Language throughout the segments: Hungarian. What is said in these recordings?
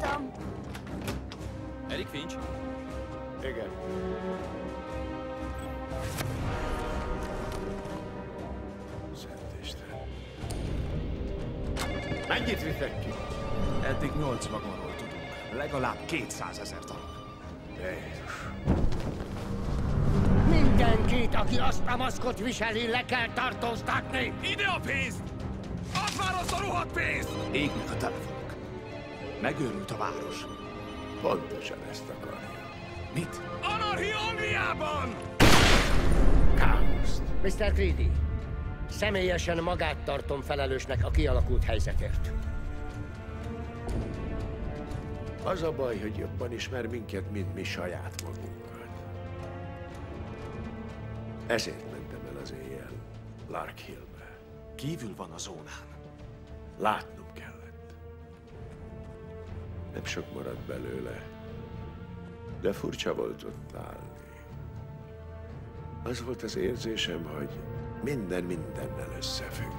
voltam. Eric Finch? Igen. Szent Isten. Mennyit vittek ki? Eddig 8 vagonról tudunk. Legalább 200 000 darab. Jézus. Mindenkit, aki azt a maszkot viseli, le kell tartóztatni! Ide a pénz! Add már azt a rohadt pénzt! Égnek a telefonok. Megőrült a város. Pontosan ezt akarja. Mit? Anarchia Angliában! Káoszt. Mr. Creedy, személyesen magát tartom felelősnek a kialakult helyzetért. Az a baj, hogy jobban ismer minket, mint mi saját magunkat. Ezért mentem el az éjjel Lark Hillbe. Kívül van a zónán. Látnom kellett. Nem sok maradt belőle, de furcsa volt ott állni. Az volt az érzésem, hogy minden mindennel összefügg.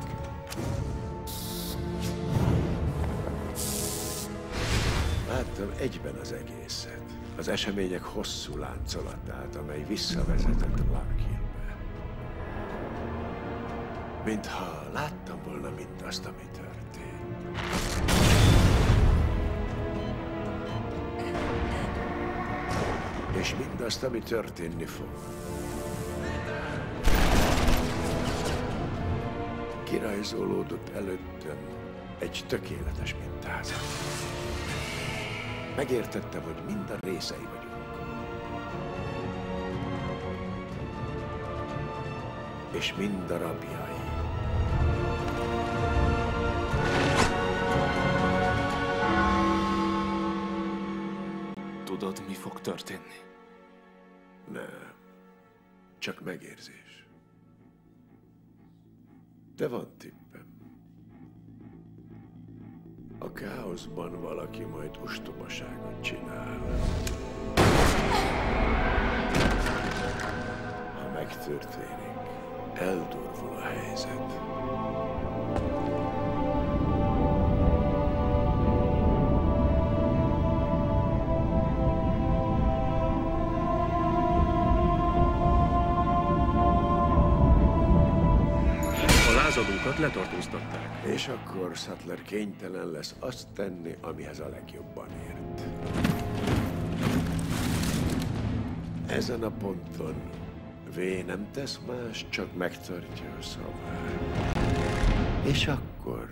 Láttam egyben az egészet, az események hosszú láncolatát, amely visszavezetett Lark Hillbe. Mintha láttam volna mindazt, ami történt. És mindazt, ami történni fog. Kirajzolódott előttem egy tökéletes mintázat. Megértettem, hogy mind a részei vagyunk. És mind a rabjai. Tudod, mi fog történni? Nem. Csak megérzés. De van tippem. A káoszban valaki majd ostobaságot csinál. Ha megtörténik, eldurvul a helyzet. Lázadókat letartóztatták. És akkor Sattler kénytelen lesz azt tenni, amihez a legjobban ért. Ezen a ponton V nem tesz más, csak megtartja a szavát. És akkor